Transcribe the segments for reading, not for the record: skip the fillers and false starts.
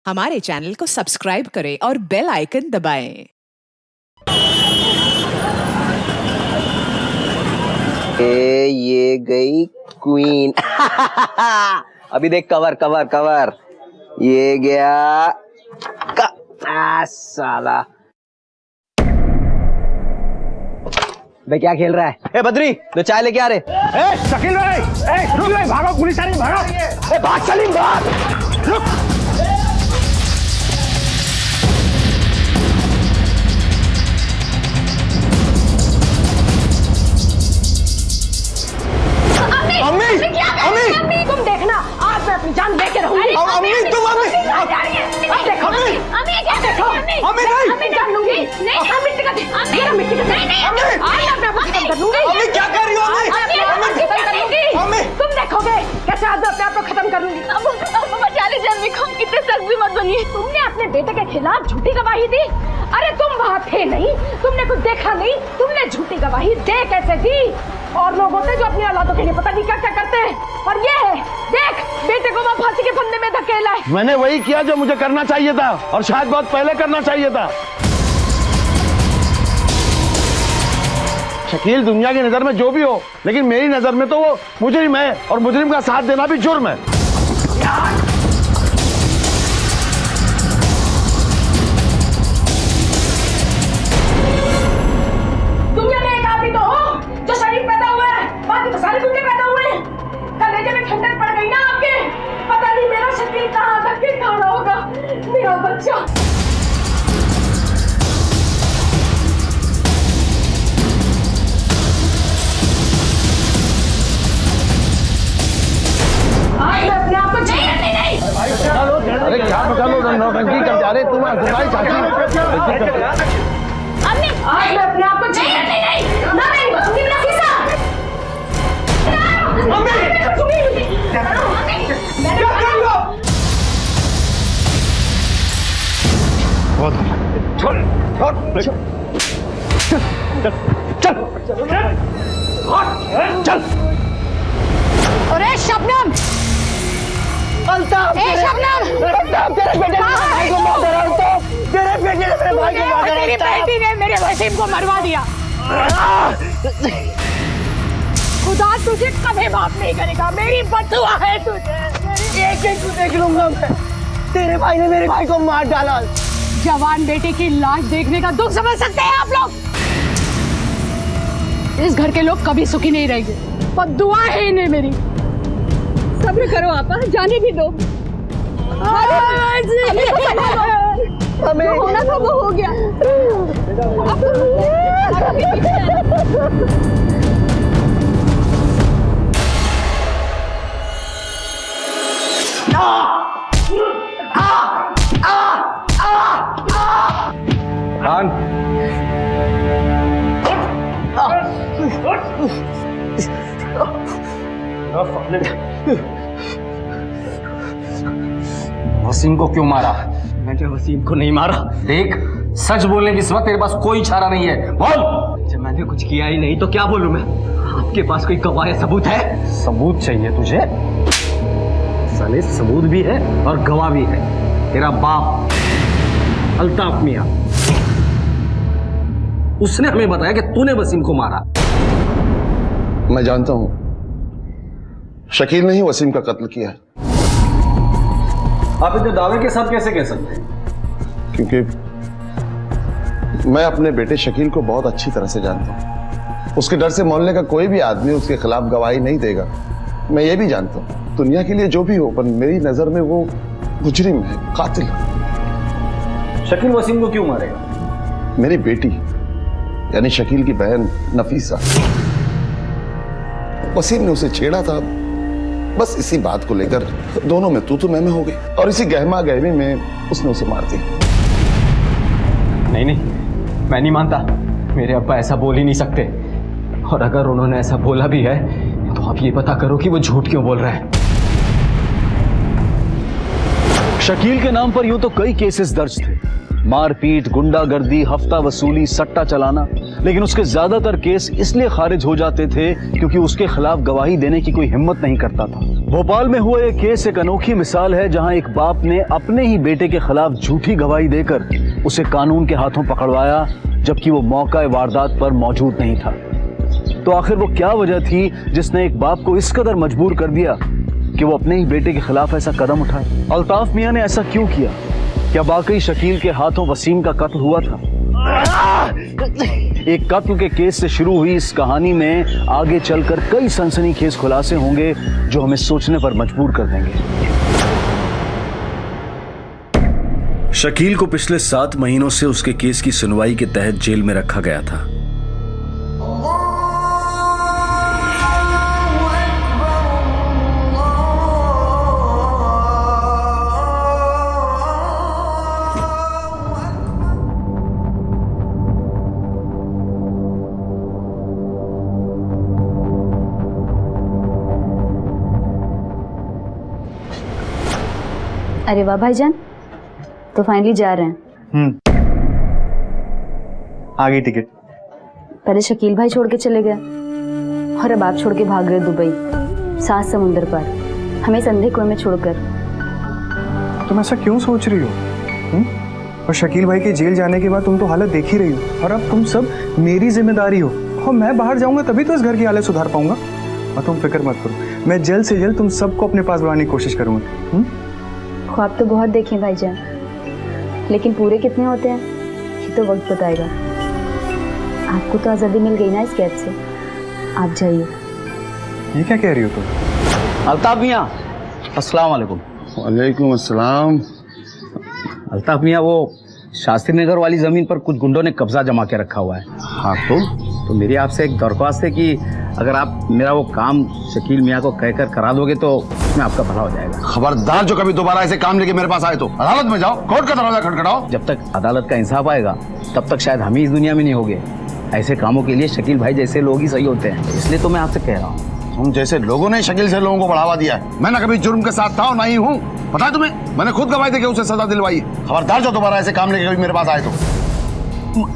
हमारे चैनल को सब्सक्राइब करें और बेल आइकन दबाएं। ये गई क्वीन। अभी देख कवर कवर कवर, ये गया साला। भाई क्या खेल रहा है? ए बद्री, तो चाय लेके आ रहे। ए शकील भाई, रुक भाई, भागो, पुलिस आ रही, भागो। ए भाग सलीम, भाग, रुक। अम्मी, अम्मी, तुम देखना, आज मैं अपनी जान लेके रहूंगी। अम्मी, तुम अम्मी, अब देखो, अम्मी क्या देखो, अम्मी नहीं, अम्मी जान लूंगी, नहीं, मिट्टी का, मिट्टी का, नहीं, आज मैं अपना खत्म कर लूंगी। अम्मी क्या कर रही हो अम्मी? तुम देखोगे कैसे आज मैं अपने आप को खत्म कर लूंगी। अब बचा ले जान को, कितने सख्त भी मत बनिए। तुमने अपने बेटे के खिलाफ झूठी गवाही दी। अरे तुम वहाँ थे नहीं, तुमने कुछ देखा नहीं, तुमने झूठी गवाही दे कैसे दी? और लोग होते जो अपनी औलादों के लिए पता नहीं क्या क्या करते हैं। और ये है, देख बेटे को वो फांसी के फंदे में धकेला है। मैंने वही किया जो मुझे करना चाहिए था, और शायद बहुत पहले करना चाहिए था। शकील दुनिया की नजर में जो भी हो, लेकिन मेरी नजर में तो वो मुजरिम है, और मुजरिम का साथ देना भी जुर्म है। दुनिया में एक आदमी तो हो जो शरीफ पैदा हुआ है, बाकी तो सारे गुंडे पैदा हुए हैं। कलेजे में ठंडक पड़ गई ना आपके, पता नहीं मेरा शकील कहाँ तक के खड़ा होगा, मेरा बच्चा। अरे क्या बता लो, नौटंकी कर जा रहे तुम। चाची अम्मी, आज मैं अपने आप को नहीं ना मैं बचूंगी ना किसा। अम्मी, क्या कर लो? बहुत चल चल चल चल। अरे शबनम, अल्ताफ, शबनम, तेरे बेटे ने भाई को मार डाला। तो तेरे बेटे ने मेरे भाई को मार डाला। तेरी बेटी ने मेरे वसीम को मरवा दिया। खुदा तुझे कभी माफ नहीं करेगा, मेरी बददुआ है तुझे। एक एक को देख लूंगा मैं। तेरे भाई ने मेरे भाई को मार डाला। जवान बेटे की लाश देखने का दुख समझ सकते हैं आप लोग? इस घर के लोग कभी सुखी नहीं रहेंगे, बददुआ है इन्हें मेरी। सब्र करो आपा, जाने भी दो। हमें होना था वो हो गया। वसीम को क्यों मारा? मैंने वसीम को नहीं मारा। देख, सच बोलने की इस वक्त तेरे पास कोई चारा नहीं है, बोल। जब मैंने कुछ किया ही नहीं तो क्या बोलूं मैं? आपके पास कोई गवाह या सबूत है? सबूत चाहिए तुझे? साले सबूत भी है और गवाह भी है। तेरा बाप अल्ताफ मियां, उसने हमें बताया कि तूने वसीम को मारा। मैं जानता हूं शकील ने ही वसीम का कत्ल किया है। आप इतने दावे के साथ कैसे कह सकते हैं? क्योंकि मैं अपने बेटे शकील को बहुत अच्छी तरह से जानता हूं। उसके डर से मोहल्ले का कोई भी आदमी उसके खिलाफ गवाही नहीं देगा। मैं ये भी जानता हूं दुनिया के लिए जो भी हो, पर मेरी नजर में वो मुजरिम है, कातिल। शकील वसीम को क्यों मारेगा? मेरी बेटी यानी शकील की बहन नफीसा, वसीम ने उसे छेड़ा था। बस इसी बात को लेकर दोनों में तू मैं हो गई, और इसी गहमा गहमी में उसने उसे मार दिया। नहीं नहीं, मैं नहीं मानता। मेरे अब्बा ऐसा बोल ही नहीं सकते, और अगर उन्होंने ऐसा बोला भी है तो आप ये पता करो कि वो झूठ क्यों बोल रहा है। शकील के नाम पर यूं तो कई केसेस दर्ज थे, मारपीट, गुंडागर्दी, हफ्ता वसूली, सट्टा चलाना, लेकिन उसके ज्यादातर केस इसलिए खारिज हो जाते थे क्योंकि उसके खिलाफ गवाही देने की कोई हिम्मत नहीं करता था। भोपाल में हुआ यह केस एक अनोखी मिसाल है जहां एक बाप ने अपने ही बेटे के खिलाफ झूठी गवाही देकर उसे कानून के हाथों पकड़वाया, जबकि वो मौका वारदात पर मौजूद नहीं था। तो आखिर वो क्या वजह थी जिसने एक बाप को इस कदर मजबूर कर दिया कि वो अपने ही बेटे के खिलाफ ऐसा कदम उठाए? अल्ताफ मियां ने ऐसा क्यों किया? क्या वाकई शकील के हाथों वसीम का कत्ल हुआ था? एक कत्ल के केस से शुरू हुई इस कहानी में आगे चलकर कई सनसनीखेज खुलासे होंगे जो हमें सोचने पर मजबूर कर देंगे। शकील को पिछले 7 महीनों से उसके केस की सुनवाई के तहत जेल में रखा गया था। अरे वाह भाईजान, तो फाइनली जा रहे हैं। आ गई टिकट। पहले शकील भाई छोड़ के चले गए और अब आप छोड़ के भाग रहे दुबई, 7 समुंदर पार, हमें संधे कुएं में छोड़कर। तुम ऐसा क्यों सोच रही हो? और शकील भाई के जेल जाने के बाद तुम तो हालत देख ही रही हो, और अब तुम सब मेरी जिम्मेदारी हो, और मैं बाहर जाऊंगा तभी तो इस घर की हालत सुधार पाऊंगा। और तुम फिक्र मत करो, मैं जल्द से जल्द तुम सबको अपने पास बुलाने की कोशिश करूंगा। ख्वाब तो बहुत देखे भाईजान, लेकिन पूरे कितने होते हैं ये तो वक्त बताएगा। आपको तो आज़ादी मिल गई ना इस कैद से, आप जाइए। ये क्या कह रही हो तुम? अल्ताफ मियां, अस्सलाम वालेकुम। वालेकुम अस्सलाम। अल्ताफ मियां, वो शास्त्री नगर वाली जमीन पर कुछ गुंडों ने कब्जा जमा के रखा हुआ है। हाँ तो मेरी आपसे एक दरख्वास्त है कि अगर आप मेरा वो काम शकील मियां को कहकर करा दोगे तो उसमें आपका भला हो जाएगा। खबरदार, जो कभी दोबारा ऐसे काम लेके मेरे पास आए तो अदालत में जाओ, कोर्ट का दरवाजा खटखटाओ। जब तक अदालत का इंसाफ आएगा तब तक शायद हम ही इस दुनिया में नहीं होंगे। ऐसे कामों के लिए शकील भाई जैसे लोग ही सही होते हैं, इसलिए तो मैं आपसे कह रहा हूँ। तुम जैसे लोगों ने शकील से लोगों को बढ़ावा दिया है। मैं ना कभी जुर्म के साथ था और ना ही हूँ, पता है तुम्हें? मैंने खुद गवाही देके उसे सजा दिलवाई। खबरदार, जो दोबारा ऐसे काम लेके कभी मेरे पास आए तो।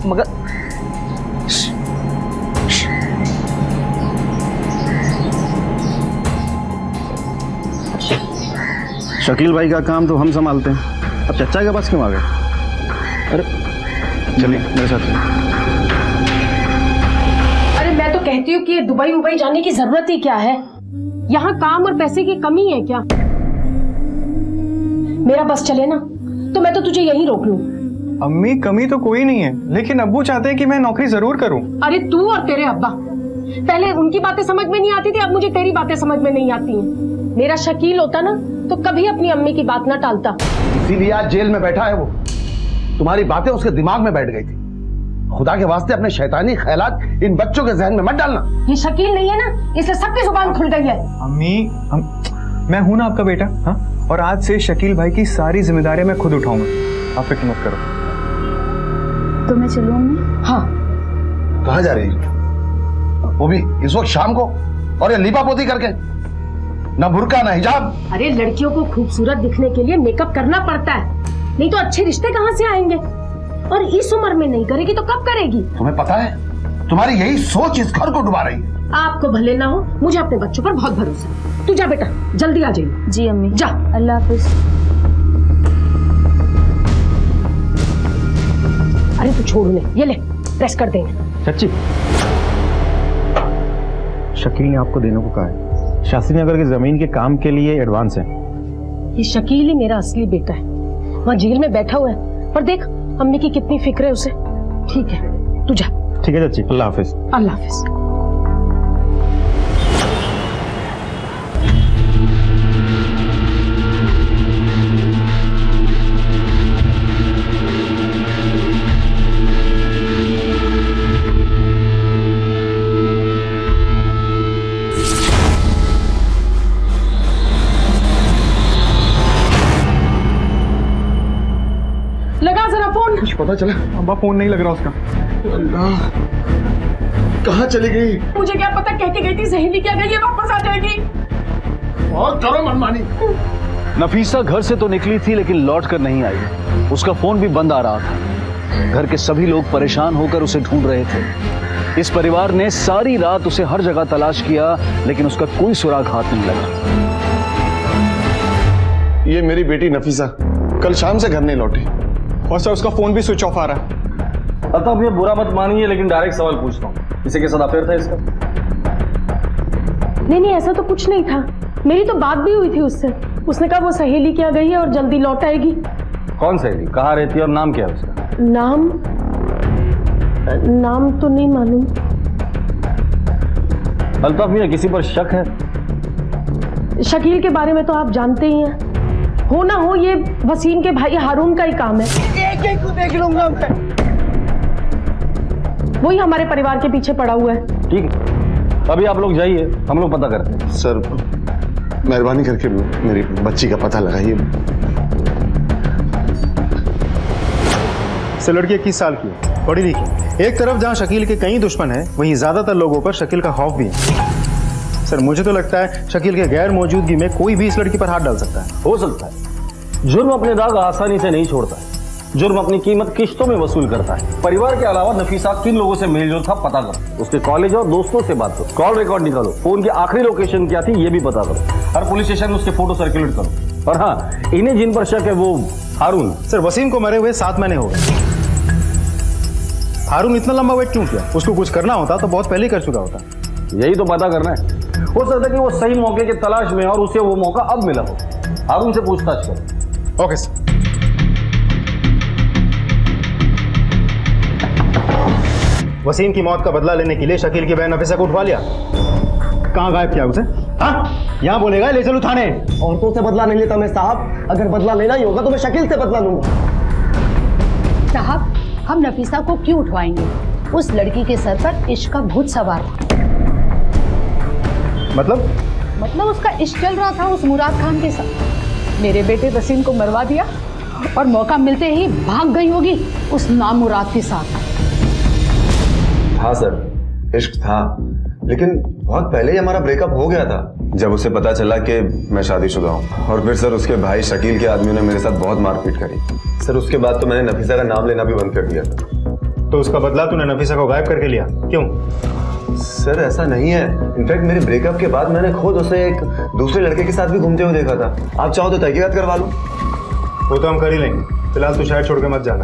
मगर शकील भाई का काम तो हम संभालते हैं, अब चचा के पास क्यों आ गए? अरे चलिए मेरे साथ चलिए। अरे मैं तो कहती हूँ कि दुबई जाने की जरूरत ही क्या है? यहाँ काम और पैसे की कमी है क्या? मेरा बस चले ना तो मैं तो तुझे यहीं रोक लूं। अम्मी, कमी तो कोई नहीं है, लेकिन अब्बू चाहते हैं कि मैं नौकरी जरूर करूं। अरे तू और तेरे अब्बा, पहले उनकी बातें समझ में नहीं आती थी, अब मुझे तेरी बातें समझ में नहीं आती हैं। मेरा शकील होता ना तो कभी अपनी अम्मी की बात ना टालता। इसीलिए आज जेल में बैठा है वो। तुम्हारी बातें उसके दिमाग में बैठ गई थी। खुदा के वास्ते अपने शैतानी ख्यालात इन बच्चों के जहन में मत डालना। ये शकील नहीं है ना, इसलिए सबकी जुबान खुल गई है। अम्मी, मैं हूं ना आपका बेटा, हाँ? और आज से शकील भाई की सारी जिम्मेदारियां मैं खुद उठाऊंगा, आप फिक्र मत करो। तो मैं चलूं अम्मी? हाँ। कहाँ जा रही है? वो भी इस वक्त शाम को, और ये लीपा पोती करके, ना बुर्का ना हिजाब। अरे लड़कियों को खूबसूरत दिखने के लिए मेकअप करना पड़ता है, नहीं तो अच्छे रिश्ते कहाँ से आएंगे? और इस उम्र में नहीं करेगी तो कब करेगी? तुम्हें पता है, तुम्हारी यही सोच इस घर को डुबा रही है। आपको भले ना हो, मुझे अपने बच्चों पर बहुत भरोसा है। तू जा बेटा, जल्दी आ जाइए। जी अम्मी। जा। अल्लाह हाफिज। अरे तू छोड़ उन्हें, ये ले प्रेस कर देंगे। चाची, शकील ने आपको देने को कहा है। शास्त्री नगर की जमीन के काम के लिए एडवांस है। ये शकील ही मेरा असली बेटा है, वहाँ जेल में बैठा हुआ है, पर देख अम्मी की कितनी फिक्र है उसे। ठीक है, तू जा। ठीक है चाची, अल्लाह हाफिज। अल्लाह हाफिज। लगा जरा फोन। कुछ पता चला? अब्बा, फोन नहीं लग रहा उसका। कहाँ चली गई? मुझे क्या पता, कह के गई थी सहेली क्या गई है, वापस आ जाएगी। और करो मनमानी। नफीसा घर से तो निकली थी लेकिन लौट कर नहीं आई। उसका फोन भी बंद आ रहा था। घर के सभी लोग परेशान होकर उसे ढूंढ रहे थे। इस परिवार ने सारी रात उसे हर जगह तलाश किया, लेकिन उसका कोई सुराग हाथ नहीं लगा। ये मेरी बेटी नफीसा कल शाम से घर नहीं लौटी। और सर उसका फोन भी स्विच ऑफ आ रहा है। अब ये बुरा मत मानिए, लेकिन डायरेक्ट सवाल पूछता हूँ, इसे के साथ अफेयर था इसका? नहीं नहीं, ऐसा तो कुछ नहीं था। मेरी तो बात भी हुई थी उससे। उसने कहा वो सहेली के यहाँ गई है और जल्दी लौट आएगी। कौन सहेली, कहाँ रहती है और नाम क्या है उसका? नाम तो नहीं मालूम। अल्ताफ मियां, किसी पर शक है? शकील के बारे में तो आप जानते ही हैं। हो ना हो ये वसीम के भाई हारून का ही काम है। एक एक को देख लूंगा मैं। वही हमारे परिवार के पीछे पड़ा हुआ है। ठीक है, अभी आप लोग जाइए, हम लोग पता करते हैं। सर मेहरबानी करके मेरी बच्ची का पता लगाइए। से लड़की 21 साल की है, पढ़ी लिखी। एक तरफ जहां शकील के कई दुश्मन हैं, वहीं ज्यादातर लोगों पर शकील का खौफ भी है। सर मुझे तो लगता है शकील के गैर मौजूदगी में कोई भी इस लड़की पर हाथ डाल सकता है। हो सकता है। जुर्म अपने दाग आसानी से नहीं छोड़ता है। जुर्म अपनी कीमत किश्तों में वसूल करता है। परिवार के अलावा नफीसा किन लोगों से मेलजोल था पता करो, उसके कॉलेज और दोस्तों से बात करो, कॉल रिकॉर्ड निकालो, फोन की आखिरी लोकेशन क्या थी ये भी पता करो, हर पुलिस स्टेशन में उसके फोटो सर्कुलेट करो। और हाँ, इन्हें जिन पर शक है वो हारून। सर वसीम को मरे हुए 7 महीने हो गए। हारून इतना लंबा वेट क्यों किया? उसको कुछ करना होता तो बहुत पहले कर चुका होता। यही तो पता करना है। हो सकता है कि वो सही मौके की तलाश में और उसे वो मौका अब मिला हो। हारून से पूछताछ करो। Okay sir. वसीम की मौत का बदला लेने के लिए शकील की बहन नफीसा को उठवा लिया। कहाँ गायब किया उसे? हाँ, यहाँ बोलेगा ले चलो थाने। औरतों से बदला नहीं लेता मैं साहब। अगर बदला लेना ही होगा तो मैं शकील से बदला लूंगा। साहब, हम नफीसा को क्यों उठवाएंगे? उस लड़की के सर पर इश्क का भूत सवार था। मतलब उसका इश्क चल रहा था उस मुराद खान के साथ। मेरे बेटे वसीम को मरवा दिया और मौका मिलते ही भाग गई होगी उस नामुराद के साथ। हाँ सर, इश्क था, लेकिन बहुत पहले ही हमारा ब्रेकअप हो गया था जब उसे पता चला कि मैं शादीशुदा हूँ। और फिर सर उसके भाई शकील के आदमियों ने मेरे साथ बहुत मारपीट करी। सर उसके बाद तो मैंने नफीसा का नाम लेना भी बंद कर दिया था। तो उसका बदला तूने नफीसा को गायब करके लिया, क्यों? सर ऐसा नहीं है। इनफैक्ट मेरे ब्रेकअप के बाद मैंने खुद उसे एक दूसरे लड़के के साथ भी घूमते हुए देखा था। आप चाहो तो तहकीकात करवा लो। वो तो हम कर ही लेंगे। फिलहाल तू शहर छोड़ के मत जाना।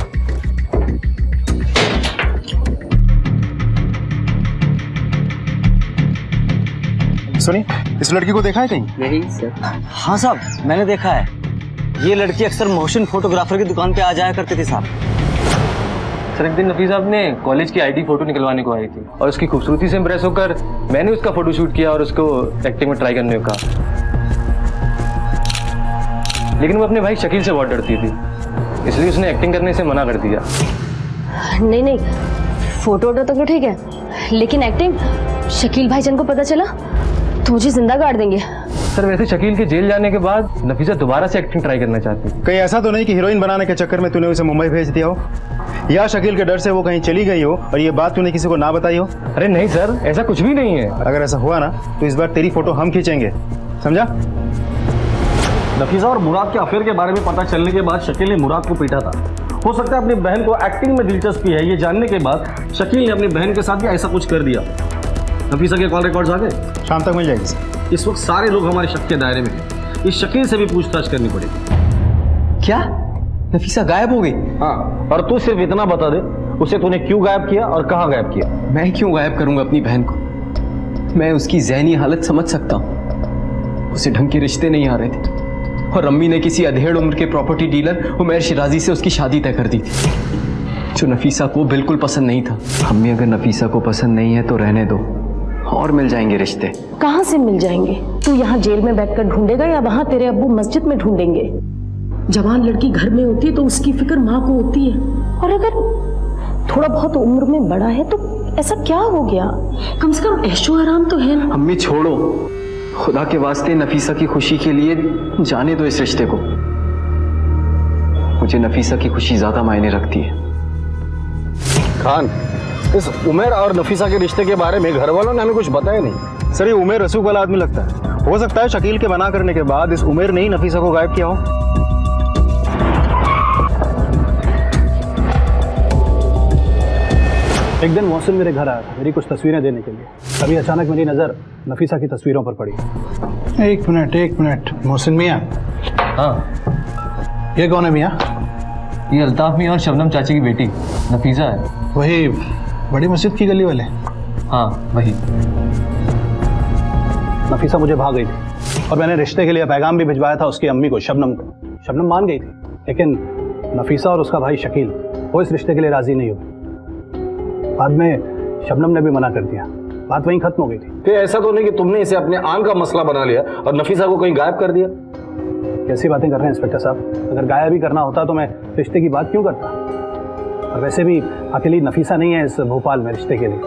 सुनी, इस लड़की को देखा है कहीं? नहीं सर। हाँ साहब, मैंने देखा है। ये लड़की अक्सर मोशन फोटोग्राफर की दुकान पे आ जाया करती थी साहब। सर एक दिन नफीसा अपने कॉलेज की आईडी फोटो निकलवाने को आई थी और उसकी खूबसूरती से इम्प्रेस होकर मैंने उसका फोटो शूट किया और उसको एक्टिंग में ट्राई करने को कहा। लेकिन वो अपने भाई शकील से बहुत डरती थी, इसलिए उसने एक्टिंग करने से मना कर दिया। नहीं नहीं, फोटो तो ठीक है, लेकिन एक्टिंग शकील भाईजान को पता चला तो मुझे जिंदा गाड़ देंगे। सर वैसे शकील के जेल जाने के बाद नफीसा दोबारा से एक्टिंग ट्राई करना चाहती है। कहीं ऐसा तो नहीं कि हीरोइन बनाने के चक्कर में तूने उसे मुंबई भेज दिया हो, या शकील के डर से वो कहीं चली गई हो और ये बात तूने किसी को ना बताई हो? अरे नहीं सर, ऐसा कुछ भी नहीं है। अगर ऐसा हुआ ना तो इस बार तेरी फोटो हम खींचेंगे, समझा? नफीसा और मुराद के अफेयर के बारे में पता चलने के बाद शकील ने मुराद को पीटा था। हो सकता है अपनी बहन को एक्टिंग में दिलचस्पी है, ये जानने के बाद शकील ने अपनी बहन के साथ भी ऐसा कुछ कर दिया। नफीसा के कॉल रिकॉर्ड्स आ गए? शाम तक मिल जाएगी। इस वक्त सारे लोग हमारे शक के दायरे में हैं। इस शकील से भी पूछताछ करनी पड़ेगी। क्या नफीसा गायब हो गई? हाँ, और तू सिर्फ इतना बता दे, उसे तूने क्यों गायब किया और कहाँ गायब किया? मैं क्यों गायब करूंगा अपनी बहन को? मैं उसकी ज़हनी हालत समझ सकता हूँ। उसे ढंग के रिश्ते नहीं आ रहे थे और अम्मी ने किसी अधेड़ उम्र के प्रॉपर्टी डीलर उमैर शिराजी से उसकी शादी तय कर दी थी, जो नफीसा को बिल्कुल पसंद नहीं था। अम्मी अगर नफीसा को पसंद नहीं है तो रहने दो, और मिल जाएंगे रिश्ते। कहाँ से मिल जाएंगे? तू यहाँ जेल में बैठकर ढूंढेगा या वहाँ तेरे अब्बू मस्जिद में ढूंढेंगे? जवान लड़की घर में होती है तो उसकी फिक्र माँ को होती है, और अगर थोड़ा बहुत उम्र में बड़ा है तो ऐसा क्या हो गया? कम से कम ऐशो आराम तो है ना। अम्मी छोड़ो, खुदा के वास्ते नफीसा की खुशी के लिए जाने दो इस रिश्ते को। मुझे नफीसा की खुशी ज्यादा मायने रखती है। खान, इस उमेर और नफीसा के रिश्ते के बारे में घर वालों ने हमें कुछ बताया नहीं। सर ये उमेर रसूख वाला आदमी लगता है। हो सकता है शकील के मना करने के बाद इस उमेर ने ही नफीसा को गायब किया हो। एक दिन मोहसिन मेरे घर आया था मेरी कुछ तस्वीरें देने के लिए। तभी अचानक मेरी नज़र नफीसा की तस्वीरों पर पड़ी। एक मिनट मोहसिन मियाँ। हाँ, ये कौन है मियाँ? ये अल्ताफ मियाँ और शबनम चाची की बेटी नफीसा है। वही बड़ी मस्जिद की गली वाले? हाँ वही। नफीसा मुझे भाग गई थी और मैंने रिश्ते के लिए पैगाम भी भिजवाया था उसकी अम्मी को, शबनम को। शबनम मान गई थी, लेकिन नफीसा और उसका भाई शकील वो इस रिश्ते के लिए राजी नहीं हुए। बाद में शबनम ने भी मना कर दिया, बात वहीं खत्म हो गई थी। कि ऐसा तो नहीं कि तुमने इसे अपने आन का मसला बना लिया और नफीसा को कहीं गायब कर दिया? कैसी बातें कर रहे हैं इंस्पेक्टर साहब? अगर गायब ही करना होता तो मैं रिश्ते की बात क्यों करता? और वैसे भी अकेली नफीसा नहीं है इस भोपाल में रिश्ते के लिए।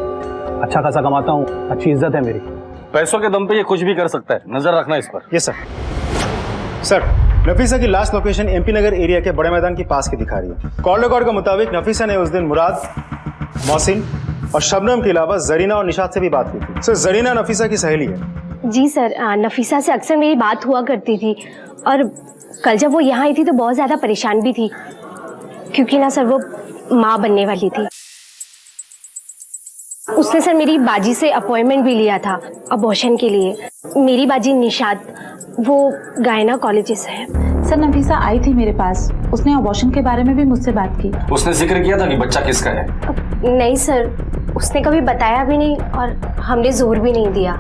अच्छा खासा कमाता हूँ, अच्छी इज्जत है मेरी। पैसों के दम पे ये कुछ भी कर सकता है, नजर रखना इस पर। Yes sir. नफीसा की last location MP Nagar area के बड़े मैदान के पास की दिखा रही है। कॉल रिकॉर्ड के मुताबिक नफीसा ने उस दिन मुराद, मोहसिन और शबनम के अलावा जरीना और निशात से भी बात की थी। सर जरीना नफीसा की सहेली है। जी सर, नफीसा से अक्सर मेरी बात हुआ करती थी और कल जब वो यहाँ आई थी तो बहुत ज़्यादा परेशान भी थी, क्योंकि ना सर वो माँ बनने वाली थी। उसने सर मेरी बाजी से अपॉइंटमेंट भी लिया था अबॉर्शन के लिए। मेरी बाजी निशात, वो गायनाकोलॉजिस्ट से है। सर नफीसा आई थी मेरे पास, उसने अबॉर्शन के बारे में भी मुझसे बात की। उसने जिक्र किया था कि बच्चा किसका है? नहीं सर, उसने कभी बताया भी नहीं और हमने जोर भी नहीं दिया।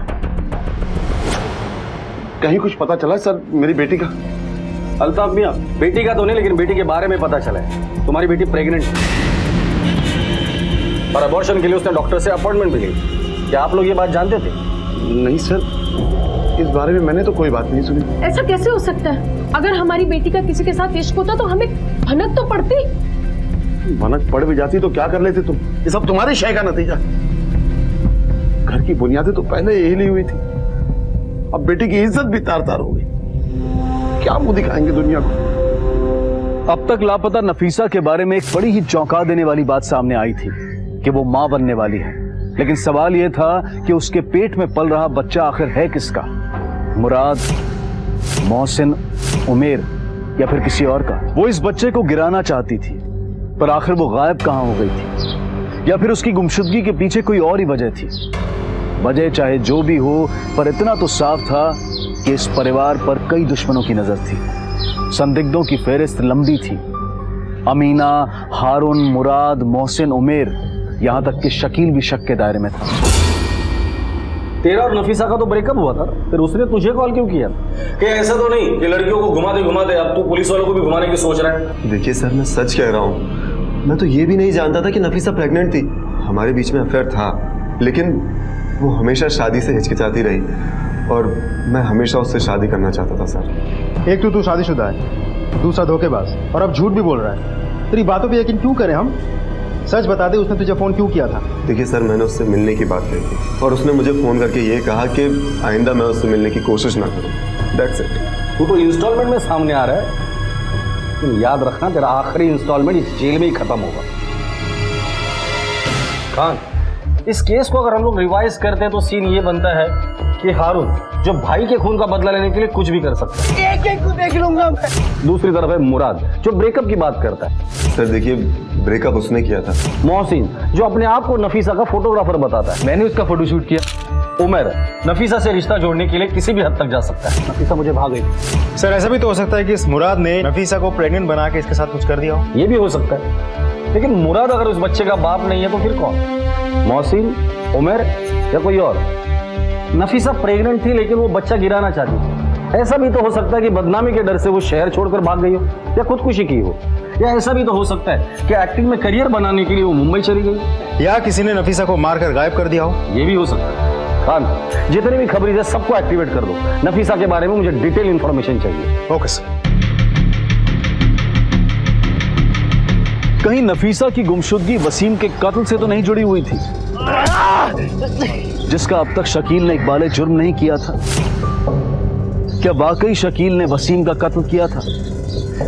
कहीं कुछ पता चला सर मेरी बेटी का? अल्ताफ मियाँ, बेटी का तो नहीं, लेकिन बेटी के बारे में पता चला है। तुम्हारी बेटी प्रेग्नेंट है और अबॉर्शन के लिए उसने डॉक्टर से अपॉइंटमेंट भी ली। क्या आप लोग ये बात जानते थे? नहीं सर, इस बारे में मैंने तो कोई बात नहीं सुनी। ऐसा कैसे हो सकता है? अगर हमारी बेटी का किसी के साथ इश्क होता तो हमें भनक तो पड़ती। भनक पड़ भी जाती तो क्या कर लेते तुम? ये सब तुम्हारी शय का नतीजा। घर की बुनियादें तो पहले यही ली हुई थी, अब बेटी की इज्जत भी तार तार हो गई। क्या मुंह दिखाएंगे दुनिया को? अब तक लापता नफीसा के बारे में एक बड़ी ही चौंका देने वाली बात सामने आई थी कि वो मां बनने वाली है। लेकिन सवाल यह था कि उसके पेट में पल रहा बच्चा आखिर है किसका? मुराद, मोहसिन, उमेर या फिर किसी और का? वो इस बच्चे को गिराना चाहती थी, पर आखिर वो गायब कहां हो गई थी? या फिर उसकी गुमशुदगी के पीछे कोई और ही वजह थी? वजह चाहे जो भी हो, पर इतना तो साफ था कि इस परिवार पर कई दुश्मनों की नजर थी। संदिग्धों की फेहरिस्त लंबी थी। अमीना, हारून, मुराद, मोहसिन, उमेर, यहां तक कि शकील भी शक के दायरे में था। तेरा और नफीसा का तो ब्रेकअप हुआ था, फिर उसने तुझे कॉल क्यों किया? कि ऐसा तो नहीं कि लड़कियों को घुमाते घुमाते अब तू पुलिस वालों को भी घुमाने की सोच रहा है? देखिए सर, मैं सच कह रहा हूँ। मैं तो ये भी नहीं जानता था कि नफीसा प्रेग्नेंट थी। हमारे बीच में अफेयर था, लेकिन वो हमेशा शादी से हिचकिचाती रही और मैं हमेशा उससे शादी करना चाहता था सर। एक तो तू शादीशुदा है, दूसरा धोखेबाज, और अब झूठ भी बोल रहा है। तेरी बातों पे यकीन क्यों करें हम? सच बता दे, उसने तुझे फोन क्यों किया था? देखिए सर, मैंने उससे मिलने की बात कही थी और उसने मुझे फोन करके ये कहा कि आइंदा मैं उससे मिलने की कोशिश ना करूं। That's it. तू तो इंस्टॉलमेंट में सामने आ रहा है। तुम याद रखना, तेरा आखिरी इंस्टॉलमेंट इस जेल में ही खत्म होगा। खान, इस केस को अगर हम लोग रिवाइज करते हैं तो सीन ये बनता है कि हारून जो भाई के खून का बदला लेने के लिए कुछ भी कर सकता है। एक एक को देख लूंगा मैं। दूसरी तरफ है मुराद जो ब्रेकअप की बात करता है। सर देखिए, ब्रेकअप उसने किया था। मोहसिन जो अपने आप को नफीसा का फोटोग्राफर बताता है, मैंने उसका फोटोशूट किया। उमर नफीसा से रिश्ता जोड़ने के लिए किसी भी हद तक जा सकता है। नफीसा मुझे भाग गई। सर ऐसा भी तो हो सकता है कि इस मुराद ने नफीसा को प्रेग्नेंट बना के इसके साथ कुछ कर दिया हो। ये भी हो सकता है, लेकिन मुराद अगर उस बच्चे का बाप नहीं है तो फिर कौन? मोहसिन, उमर या कोई और? नफीसा प्रेग्नेंट थी लेकिन वो बच्चा गिराना चाहती थी। ऐसा भी तो हो सकता है कि बदनामी के डर से वो शहर छोड़कर भाग गई हो या खुदकुशी की हो, या ऐसा भी तो हो सकता है कि एक्टिंग में करियर बनाने के लिए वो मुंबई चली गई, या किसी ने नफीसा को मारकर गायब कर दिया हो। ये भी हो सकता है। खान, जितने भी खबरें हैं सबको एक्टिवेट कर दो। नफीसा के बारे में मुझे डिटेल इंफॉर्मेशन चाहिए। Okay sir. कहीं नफीसा की गुमशुदगी वसीम के कत्ल से तो नहीं जुड़ी हुई थी, जिसका अब तक शकील ने इकबाल जुर्म नहीं किया था? क्या वाकई शकील ने वसीम का कत्ल किया था?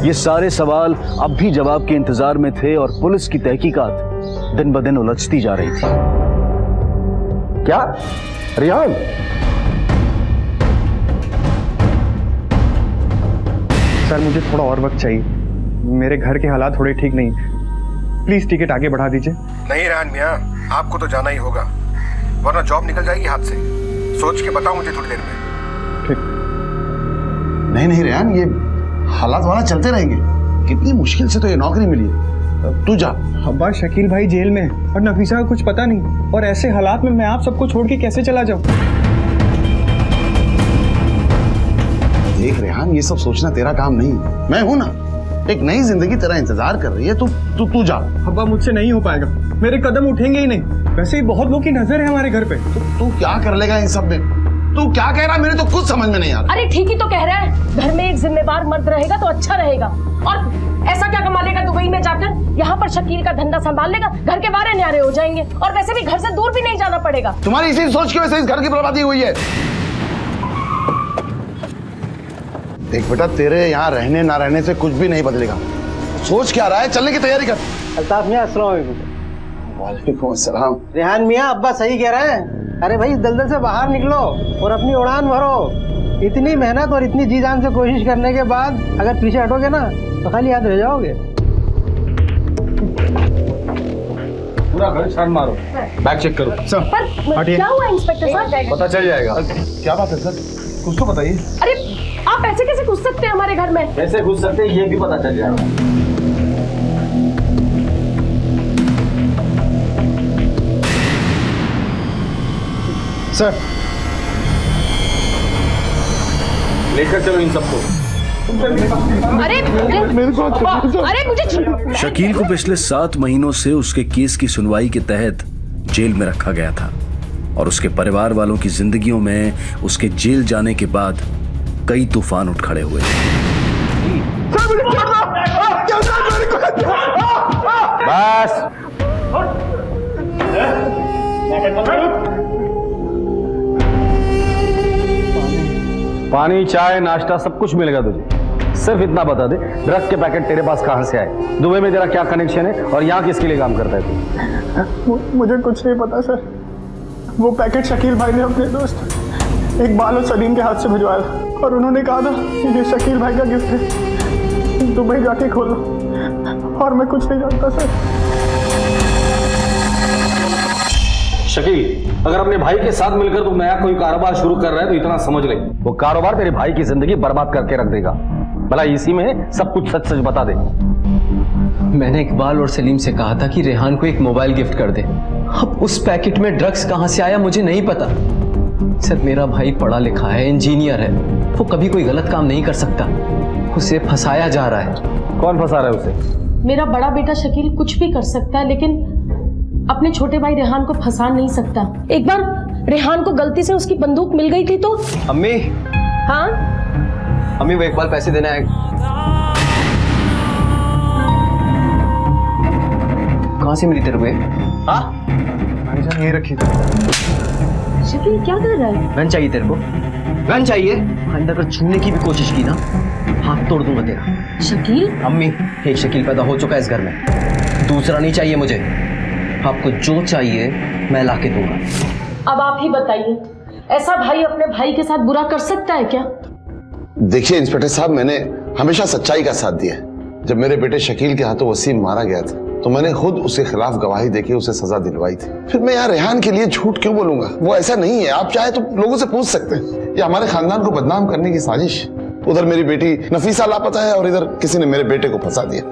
ये सारे सवाल अब भी जवाब के इंतजार में थे और पुलिस की तहकीकात दिन ब दिन उलझती जा रही थी। क्या रियान? सर मुझे थोड़ा और वक्त चाहिए, मेरे घर के हालात थोड़े ठीक नहीं। प्लीज टिकट आगे बढ़ा दीजिए। नहीं रेहान मियाँ, आपको तो जाना ही होगा, वरना जॉब निकल जाएगी हाथ से। सोच के बताओ मुझे थोड़ी देर में। ठीक। नहीं नहीं रेहान, ये हालात वाला चलते रहेंगे। कितनी मुश्किल से तो ये नौकरी मिली है, तू जा। अब्बा शकील भाई जेल में और नफीसा का कुछ पता नहीं, और ऐसे हालात में मैं आप सबको छोड़ के कैसे चला जाऊं? देख रेहान, ये सब सोचना तेरा काम नहीं, मैं हूं ना। एक नई जिंदगी तेरा इंतजार कर रही है, तू जा। अब्बा मुझसे नहीं हो पाएगा, मेरे कदम उठेंगे ही नहीं। वैसे ही बहुत लोग की नजर है हमारे घर पे। तू क्या कर लेगा इन सब में? तू क्या कह रहा है, मेरे तो कुछ समझ में नहीं आ रहा। अरे ठीक ही तो कह रहा है, घर में एक जिम्मेदार मर्द रहेगा तो अच्छा रहेगा। और ऐसा क्या कमा लेगा दुबई में जाकर? यहाँ पर शकील का धंधा संभाल लेगा, घर के बारे न्यारे हो जाएंगे, और वैसे भी घर से दूर भी नहीं जाना पड़ेगा। तुम्हारी इसी सोच की वजह से इस घर की बर्बादी हुई है। देख बेटा, तेरे यहाँ रहने ना रहने से कुछ भी नहीं बदलेगा। सोच क्या रहा है, चलने की तैयारी कर। अल्ताफ मियाँ अस्सलाम वालेकुम। वालेकुम अस्सलाम। रेहान मियाँ, अब्बा सही कह रहे हैं। अरे भाई, दलदल से बाहर निकलो और अपनी उड़ान भरो। इतनी मेहनत और इतनी जी जान से कोशिश करने के बाद अगर पीछे हटोगे ना तो खाली हाथ रह जाओगे। पूरा घर छान मारो, बैग चेक करो। सर पर क्या हुआ इंस्पेक्टर साहब? पता चल जाएगा। क्या बात है सर, कुछ तो बताइए। अरे आप ऐसे कैसे घुस सकते हैं हमारे घर में? कैसे घुस सकते हैं ये भी पता चल जाएगा। सर लेकर चलो इन सबको। अरे मुझे शकील को पिछले 7 महीनों से उसके केस की सुनवाई के तहत जेल में रखा गया था, और उसके परिवार वालों की जिंदगियों में उसके जेल जाने के बाद कई तूफान उठ खड़े हुए। बस पानी, चाय, नाश्ता सब कुछ मिलेगा तुझे। सिर्फ इतना बता दे, ड्रग के पैकेट तेरे पास कहां से आए, दुबई में तेरा क्या कनेक्शन है, और यहाँ किसके लिए काम करता है तू? मुझे कुछ नहीं पता सर। वो पैकेट शकील भाई ने अपने दोस्त इकबाल और सलीम के हाथ से भिजवाया था, और उन्होंने कहा था ये शकील भाई का गिफ्ट है, दुबई जाके खोलो। और मैं कुछ नहीं जानता सर। शकील, अगर अपने भाई के साथ मिलकर तू नया कोई कारोबार शुरू कर रहा है तो इतना समझ ले, वो कारोबार तेरे भाई की जिंदगी बर्बाद करके रख देगा। भला इसी में सब कुछ सच सच बता दे। मैंने इकबाल और सलीम से कहा था कि रेहान को एक मोबाइल गिफ्ट कर दे। अब उस पैकेट में ड्रग्स कहां से आया मुझे नहीं पता। सर, मेरा भाई पढ़ा लिखा है, इंजीनियर है, वो कभी कोई गलत काम नहीं कर सकता। उसे फंसाया जा रहा है। कौन फंसा रहा है उसे? मेरा बड़ा बेटा शकील कुछ भी कर सकता है, लेकिन अपने छोटे भाई रेहान को फंसा नहीं सकता। एक बार रेहान को गलती से उसकी बंदूक मिल गई थी तो। अम्मी। हाँ अम्मी, वो इकबाल पैसे देना है। कहां से मिली तेरे को? हाँ भाईजान ये रखी थी। शकील क्या कर रहा है? गन चाहिए तेरे को? गन चाहिए? अंदर अगर छूने की भी कोशिश की ना, हाथ तोड़ दूंगा तेरा। शकील? अम्मी, एक शकील पैदा हो चुका है इस घर में, दूसरा नहीं चाहिए मुझे। आपको जो चाहिए मैं लाके दूंगा। अब आप ही बताइए, ऐसा भाई अपने भाई के साथ बुरा कर सकता है क्या? देखिए इंस्पेक्टर साहब, मैंने हमेशा सच्चाई का साथ दिया है। जब मेरे बेटे शकील के हाथों वसीम मारा गया था तो मैंने खुद उसके खिलाफ गवाही देके उसे सजा दिलवाई थी। फिर मैं यार रेहान के लिए झूठ क्यों बोलूंगा? वो ऐसा नहीं है। आप चाहे तो लोगों से पूछ सकते हैं। ये हमारे खानदान को बदनाम करने की साजिश। उधर मेरी बेटी नफीसा लापता है और इधर किसी ने मेरे बेटे को फंसा दिया।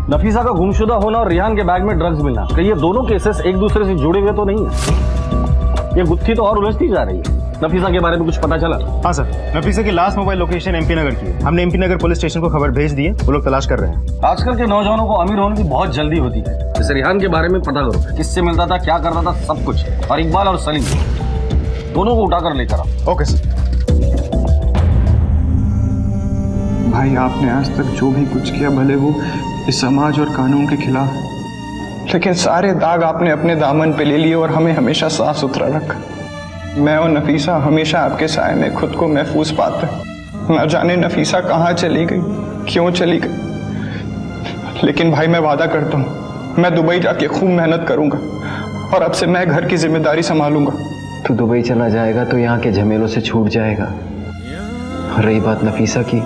नफीसा का गुमशुदा होना और रेहान के बैग में ड्रग्स मिलना, कहीं ये दोनों केसेस एक दूसरे से जुड़े हुए तो नहीं है? ये गुत्थी तो और उलझती जा रही है। नफीसा के बारे में कुछ पता चला? हाँ सर, नफीसा की लास्ट मोबाइल लोकेशन एमपी नगर की है। हमने एमपी नगर पुलिस स्टेशन को खबर भेज दी है, वो लोग तलाश कर रहे हैं। आजकल के नौजवानों को अमीर होने की बहुत जल्दी होती है। जैसे रेहान के बारे में पता करो, किससे मिलता था, क्या करता था, सब कुछ। और इकबाल और सलीम दोनों को उठाकर लेकर आओ। Okay sir. भाई आपने आज तक जो भी कुछ किया, भले वो इस समाज और कानून के खिलाफ, लेकिन सारे दाग आपने अपने दामन पे ले लिए और हमें हमेशा साफ सुथरा रखा। मैं और नफीसा हमेशा आपके साए में खुद को महफूज पाते। न जाने नफीसा कहाँ चली गई, क्यों चली गई, लेकिन भाई मैं वादा करता हूँ मैं दुबई जाके खूब मेहनत करूंगा और अब से मैं घर की जिम्मेदारी संभालूंगा। तू दुबई चला जाएगा तो यहाँ के झमेलों से छूट जाएगा। और रही बात नफीसा की,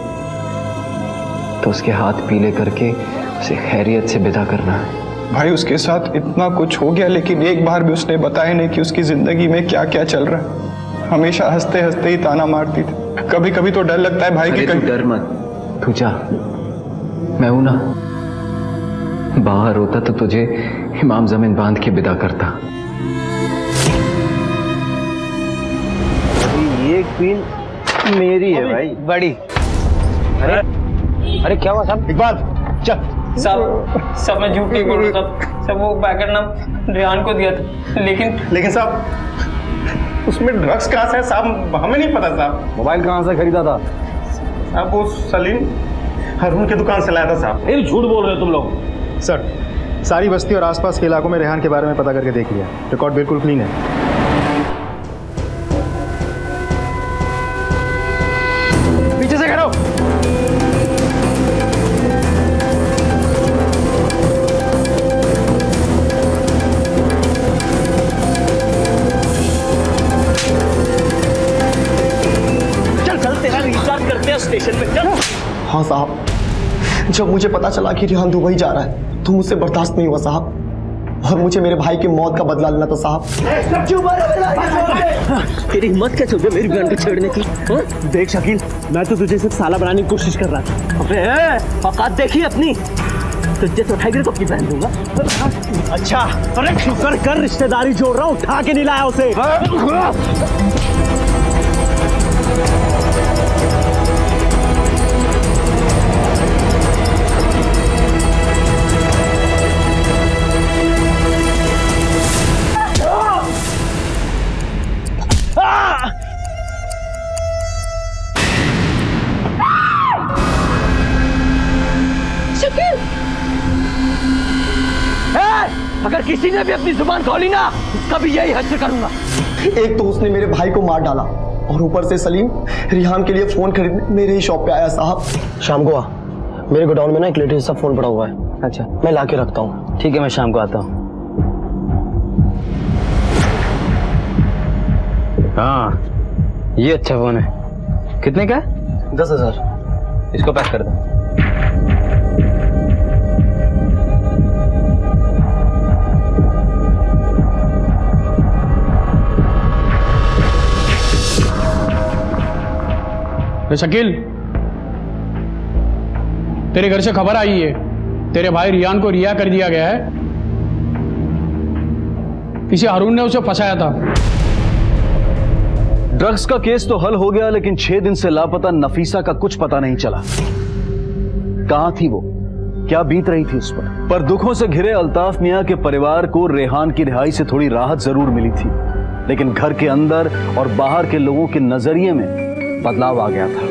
तो उसके हाथ पीले करके उसे खैरियत से विदा करना है। भाई उसके साथ इतना कुछ हो गया, लेकिन एक बार भी उसने बताया नहीं कि उसकी जिंदगी में क्या क्या चल रहा है। हमेशा हंसते हंसते ही ताना मारती थी। कभी कभी तो डर लगता है भाई कि तू डर मत, तू जा, मैं हूं ना। बाहर होता तो तुझे इमाम जमीन बांध के विदा करता। ये क्वीन मेरी है भाई, बड़ी। अरे क्या हुआ साहब? इकबाल चल। सब मैं झूठ नहीं बोल रहा था। सब वो पैकेट ना रेहान को दिया था, लेकिन साहब उसमें ड्रग्स कहाँ से है साहब? हमें नहीं पता साहब। मोबाइल कहाँ से खरीदा था साहब? वो सलीम हारून की दुकान से लाया था साहब। फिर झूठ बोल रहे हो तुम लोग। सर, सारी बस्ती और आसपास के इलाकों में रेहान के बारे में पता करके देख लिया, रिकॉर्ड बिल्कुल क्लीन है। पीछे से खड़ो। स्टेशन पे चल। हाँ साहब, जब मुझे पता चला कि रेहान दुबई जा रहा है तो मुझसे बर्दाश्त नहीं हुआ साहब, और मुझे मेरे भाई की मौत का बदला लेना था साहब। तेरी हिम्मत कैसे हो गई मेरी बहन को छेड़ने की? देख शकील, मैं तो तुझे सिर्फ साला बनाने की कोशिश कर रहा था। अबे औकात देखी अपनी, तुझे तो उठाएगी तो अपनी बहन दूंगा। अच्छा, अरे शुक्र कर रिश्तेदारी जोड़ रहा हूँ, उठा के नहीं लाया उसे। अगर किसी ने भी अपनी जुबान खोली ना, उसका भी यही हश्र करूंगा। एक तो उसने मेरे भाई को मार डाला, और ऊपर से सलीम रेहान के लिए फोन खरीदने मेरे ही शॉप पे आया साहब। शाम को आ, मेरे गोडाउन में ना एक लेटेस्ट सा फोन पड़ा हुआ है। अच्छा, मैं ला के रखता हूँ। ठीक है, मैं शाम को आता हूँ। हाँ, ये अच्छा फोन है। कितने का है? 10,000। इसको पैक कर दो। शकील, तेरे घर से खबर आई है, तेरे भाई रियान को रिहा कर दिया गया है। किसी हारून ने उसे फंसाया था। ड्रग्स का केस तो हल हो गया, लेकिन 6 दिन से लापता नफीसा का कुछ पता नहीं चला। कहां थी वो, क्या बीत रही थी उस पर दुखों से घिरे अल्ताफ मियां के परिवार को रेहान की रिहाई से थोड़ी राहत जरूर मिली थी, लेकिन घर के अंदर और बाहर के लोगों के नजरिए में बदलाव आ गया था।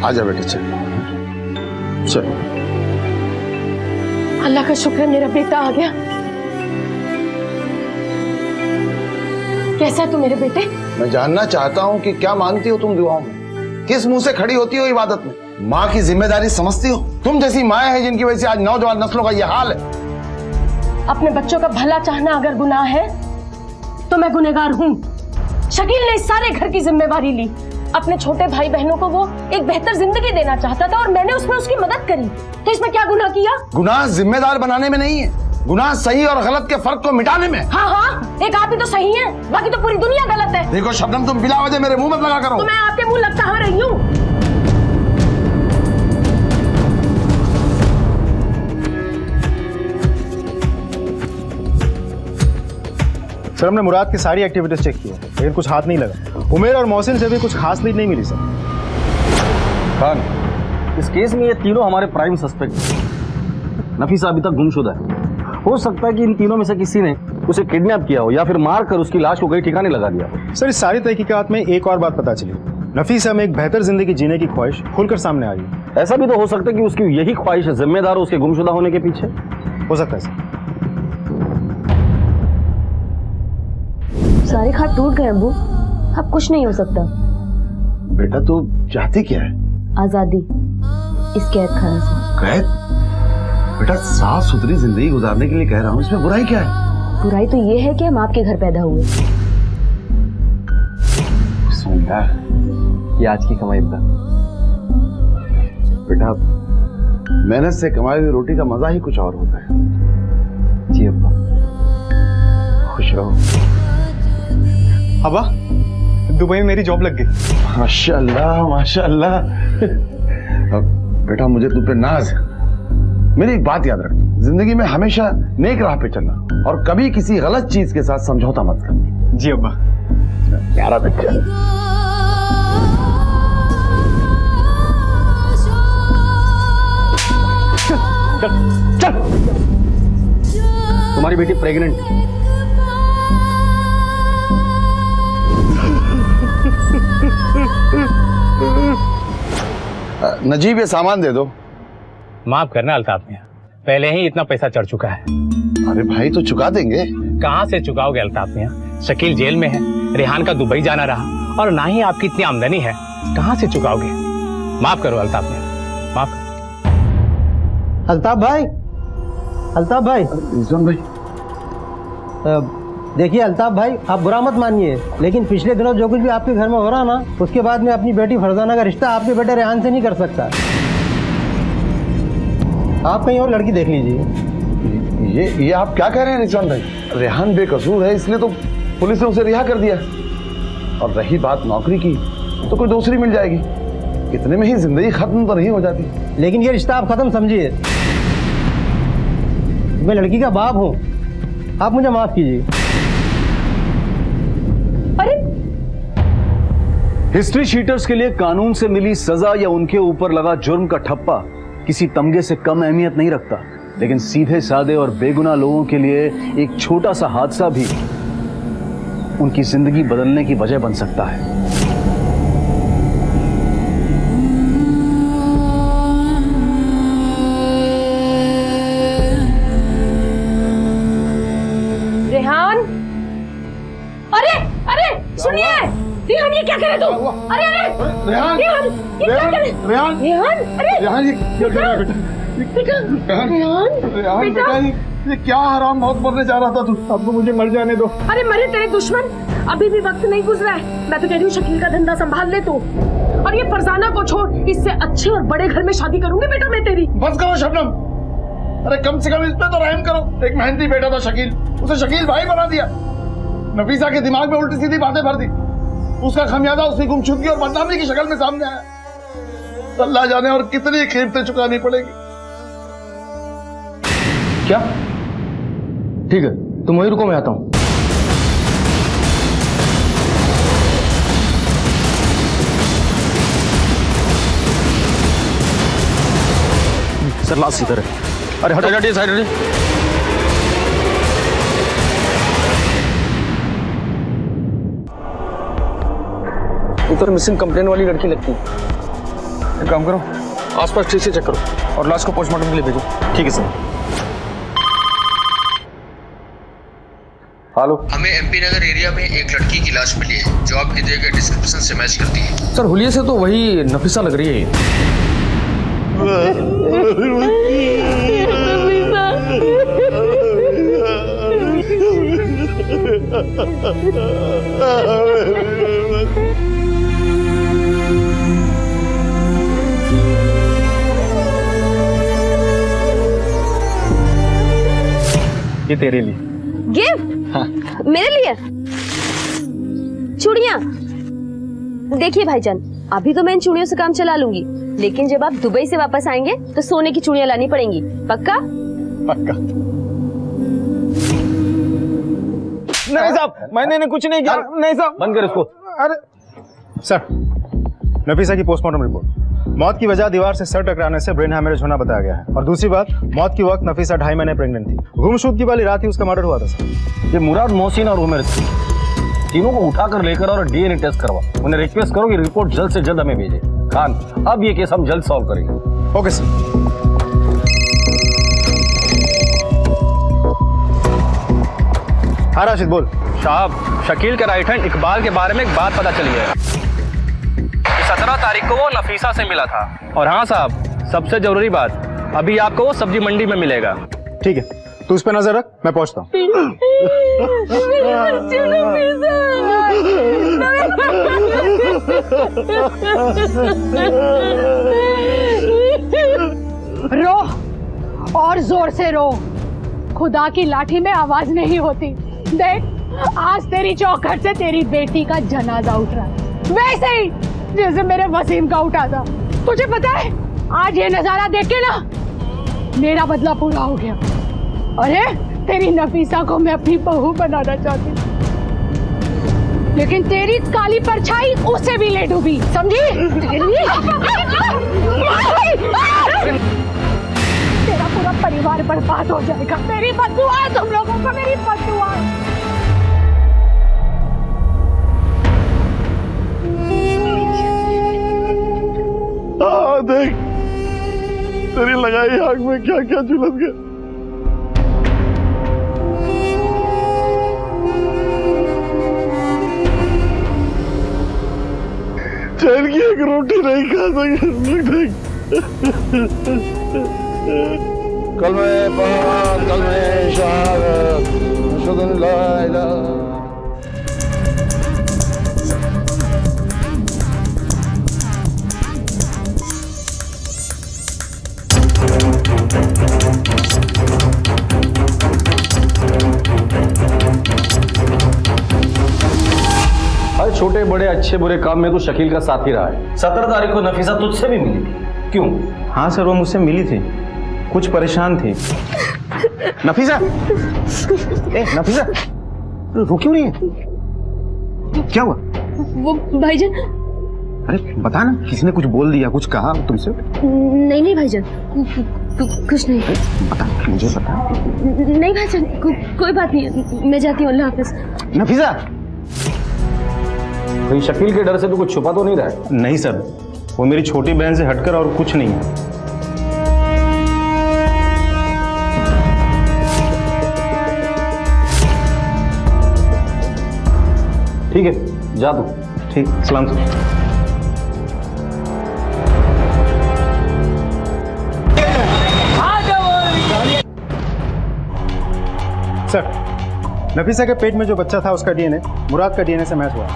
आजा बेटे, चल चल। अल्लाह का शुक्र है मेरा बेटा आ गया। कैसा है तू मेरे बेटे? मैं जानना चाहता हूँ कि क्या मांगती हो तुम दुआओं में? किस मुंह से खड़ी होती हो इबादत में? माँ की जिम्मेदारी समझती हो? तुम जैसी माँ है जिनकी वजह से आज नौजवान नस्लों का यह हाल है। अपने बच्चों का भला चाहना अगर गुनाह है तो मैं गुनहगार हूँ। शकील ने इस सारे घर की जिम्मेवारी ली। अपने छोटे भाई बहनों को वो एक बेहतर जिंदगी देना चाहता था और मैंने उसमें उसकी मदद करी, तो इसमें क्या गुनाह किया? गुनाह जिम्मेदार बनाने में नहीं है, गुनाह सही और गलत के फर्क को मिटाने में। हाँ हाँ, एक आप ही तो सही है, बाकी तो पूरी दुनिया गलत है। देखो शबनम, तुम बिला वजह मेरे मुंह मत लगा करो। तो मैं आपके मुंह लग कहाँ रही हूँ? सर, हमने मुराद की सारी एक्टिविटीज चेक की है, लेकिन कुछ हाथ नहीं लगा। उमेर और मोहसिन से भी कुछ खास लीड नहीं मिली सर। खान, इस केस में ये तीनों हमारे प्राइम सस्पेक्ट हैं। नफीसा अभी तक गुमशुदा है। हो सकता है कि इन तीनों में से किसी ने उसे किडनैप किया हो या फिर मार कर उसकी लाश को कहीं ठिकाने लगा दिया हो। सर, इस सारी तहकीकात में एक और बात पता चली। नफीसा में एक बेहतर जिंदगी जीने की ख्वाहिश खुलकर सामने आई है। ऐसा भी तो हो सकता है कि उसकी यही ख्वाहिश जिम्मेदार हो उसके गुमशुदा होने के पीछे। हो सकता है सर। सारे खाट टूट गए अब्बू, अब कुछ नहीं हो सकता। बेटा तू चाहती क्या है? आजादी इस कैद खाना से। कैद? बेटा साफ सुथरी जिंदगी गुजारने के लिए कह रहा हूँ, इसमें बुराई क्या है? बुराई तो ये है कि हम आपके घर पैदा हुए। ये आज की कमाई बता बेटा, मेहनत से कमाई हुई रोटी का मजा ही कुछ और होता है। जी अब्बा। खुश रहो। अब्बा, दुबई में मेरी जॉब लग गई। माशाअल्लाह माशाअल्लाह। बेटा मुझे तुम पे नाज है। मेरी एक बात याद रख, जिंदगी में हमेशा नेक राह पे चलना और कभी किसी गलत चीज के साथ समझौता मत करना। जी अब्बा। प्यारा बच्चा। चल चल। तुम्हारी बेटी प्रेग्नेंट है। नजीब ये सामान दे दो। माफ करना अल्ताफ मियां, पहले ही इतना पैसा चढ़ चुका है। अरे भाई तो चुका देंगे। कहां से चुकाओगे अल्ताफ मियां? शकील जेल में है, रेहान का दुबई जाना रहा और ना ही आपकी इतनी आमदनी है, कहां से चुकाओगे? माफ करो अल्ताफ मियां, माफ करो। अल्ताफ भाई, अल्ताफ भाई, रिजवान भाई, देखिए अल्ताफ भाई, आप बुरा मत मानिए, लेकिन पिछले दिनों जो कुछ भी आपके घर में हो रहा ना, उसके बाद मैं अपनी बेटी फरजाना का रिश्ता आपके बेटे रेहान से नहीं कर सकता। आप कहीं और लड़की देख लीजिए। ये आप क्या कह रहे हैं रिजवान भाई? रेहान बेकसूर है, इसलिए तो पुलिस ने उसे रिहा कर दिया। और रही बात नौकरी की, तो कोई दूसरी मिल जाएगी। इतने में ही जिंदगी खत्म तो नहीं हो जाती। लेकिन ये रिश्ता आप खत्म समझिए। मैं लड़की का बाप हूँ, आप मुझे माफ कीजिए। अरे हिस्ट्री शीटर्स के लिए कानून से मिली सजा या उनके ऊपर लगा जुर्म का ठप्पा किसी तमगे से कम अहमियत नहीं रखता, लेकिन सीधे साधे और बेगुनाह लोगों के लिए एक छोटा सा हादसा भी उनकी जिंदगी बदलने की वजह बन सकता है। रेहान, अरे अरे सुनिए, रेहान ये क्या करे तुम? अरे अरे रेहान, रेहान ये क्या करे? रेहान, रेहान, अरे रेहान ये क्या कर रहा है बेटा? बेटा, रेहान, रेहान बेटा, ये क्या हराम मौत मरने जा रहा था तू? अब तो मुझे मर जाने दो। अरे मरे तेरे दुश्मन, अभी भी वक्त नहीं गुजरा है। मैं तो कह रही हूँ शकील का धंधा संभाल ले तू, और ये फरजाना को छोड़, इससे अच्छे और बड़े घर में शादी करूंगी बेटा मैं तेरी। बस करो शबनम, अरे कम से कम इस पे तो रहम करो। एक मेहनती बेटा था शकील, उसे शकील भाई बना दिया। नफीसा के दिमाग में उल्टी सीधी बातें भर दी। उसका खमियाजा उसकी गुमशुदगी और बदनामी की शक्ल में सामने आया। अल्लाह जाने और कितनी कीमतें चुकानी पड़ेगी। क्या? ठीक है, तुम वही रुको, मैं आता हूं। सर लास्ट इधर है। अरे हटो, हटिए साइड हटिए। उधर मिसिंग कंप्लेन वाली लड़की लगती है। एक काम करो, आसपास ठीक से चेक करो और लाश को पोस्टमार्टम के लिए भेजो। ठीक है सर। हेलो, हमें एमपी नगर एरिया में एक लड़की की लाश मिली है जो आपके दिए गए डिस्क्रिप्शन से मैच करती है। सर हुलिये से तो वही नफीसा लग रही है। ये तेरे लिए गिफ्ट। हाँ। मेरे लिए चूड़ियां। देखिए भाईजान, अभी तो मैं इन चूड़ियों से काम चला लूंगी, लेकिन जब आप दुबई से वापस आएंगे तो सोने की चूड़ियां लानी पड़ेंगी। पक्का? पक्का। नहीं साहब, मैंने कुछ नहीं किया। नहीं साहब, बंद कर इसको। अरे सर, नफीसा की पोस्टमार्टम रिपोर्ट, मौत की वजह दीवार से सर टकराने से ब्रेन हैमरेज होना बताया गया है। और दूसरी बात, मौत की वक्त नफीसा 2.5 महीने प्रेग्नेंट थी। गुमशुदगी वाली रात ही उसका मर्डर हुआ था सर। ये मुराद, मोहसिन और उमर तीनों को उठाकर लेकर और डीएनए टेस्ट करवा। उन्हें रिक्वेस्ट करो कि रिपोर्ट जल्द से जल्द हमें भेजे। खान, अब ये केस हम जल्द सॉल्व करेंगे। Okay sir. हाँ राशिद बोल। साहब, शकील के राइट हैंड इकबाल के बारे में एक बात पता चली है। 17 तारीख को वो नफीसा से मिला था। और हाँ साहब, सबसे जरूरी बात, अभी आपको वो सब्जी मंडी में मिलेगा। ठीक है, तू उस पर नजर रख, मैं पहुंचता हूँ। रो और जोर से रो, खुदा की लाठी में आवाज नहीं होती। देख आज तेरी चौखट से तेरी बेटी का जनाजा उठ रहा है, वैसे ही जैसे मेरे वसीम का उठा था। तुझे पता है आज ये नजारा देख के ना मेरा बदला पूरा हो गया। अरे तेरी नफीसा को मैं अपनी बहू बनाना चाहती, लेकिन तेरी काली परछाई उसे भी ले डूबी, समझी? तेरा पूरा परिवार बर्बाद हो जाएगा। मेरी बद्दुआ है तुम लोगों को, मेरी बद्दुआ। देख तेरी लगाई आग में क्या क्या झुलस गया। चैन की एक रोटी नहीं खा सके। कल में पाक, कल में शहादत, शुगन ला इलाहा। हर छोटे बड़े अच्छे बुरे काम में तो शकील का साथ ही रहा है। 17 तारीख को नफीसा तुझसे भी मिली थी, क्यों? हाँ सर, वो मुझसे मिली थी, कुछ परेशान थी। नफीसा, नफीसा रो क्यों नहीं है? क्या हुआ? वो भाईजान। अरे बता ना, किसी ने कुछ बोल दिया, कुछ कहा तुमसे? नहीं नहीं भाईजान, कुछ नहीं। बता, मुझे बता। नहीं भाईजान, कोई बात नहीं, मैं जाती हूँ, अल्लाह हाफिज। नफीसा, कहीं शकील के डर से तो कुछ छुपा तो नहीं रहा है? नहीं सर, वो मेरी छोटी बहन से हटकर और कुछ नहीं है। ठीक है, जा तू। ठीक, सलाम सर। नफीसा के पेट में जो बच्चा था उसका डीएनए मुराद का डीएनए से मैच हुआ।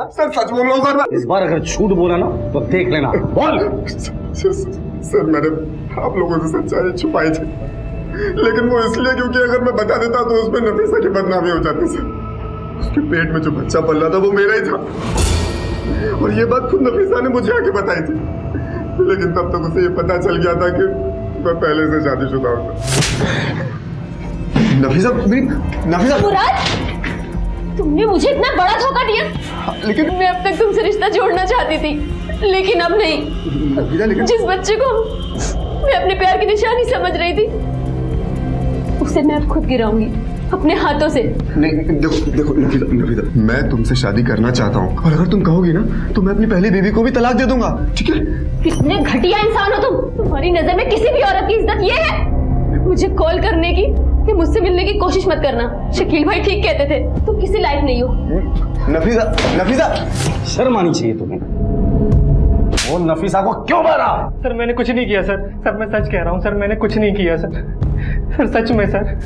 सर सच बोल रहा हूँ सर। इस बार अगर झूठ बोला ना तो देख लेना। बोल। सर मैंने आप लोगों से सच्चाई छुपाई थी, लेकिन वो इसलिए क्योंकि अगर मैं बता देता तो उसमें नफीसा की बदनामी हो जाती। सर उसके पेट में जो बच्चा पल रहा था वो मेरा ही था, और ये बात खुद नफीसा ने मुझे आके बताई थी, लेकिन तब तक उसे ये पता चल गया था कि मैं पहले से शादीशुदा हूँ। नफीसा मुराद, तुमने मुझे इतना बड़ा धोखा दिया। लेकिन मैं अब तक तुमसे रिश्ता जोड़ना चाहती थी, लेकिन अब नहीं। जिस बच्चे को मैं अपने प्यार की निशानी समझ रही थी, उसे मैं अब खुद गिराऊंगी अपने हाथों से। नहीं देखो नफीसा, मैं तुमसे शादी करना चाहता हूँ, और अगर तुम कहोगी ना तो मैं अपनी पहली बीवी को भी तलाक दे दूंगा, ठीक है? कितने घटिया इंसान हो तुम। तुम्हारी नजर में किसी भी औरत की इज्जत ये है मुझे कॉल करने की कि मुझसे मिलने की कोशिश मत करना। शकील भाई ठीक कहते थे, तुम किसी लायक नहीं हो। नफीसा शर्म आनी चाहिए तुम्हें। वो नफीसा को क्यों मारा? सर मैंने कुछ नहीं किया सर मैं सच कह रहा हूँ सर, मैंने कुछ नहीं किया सर सच में सर।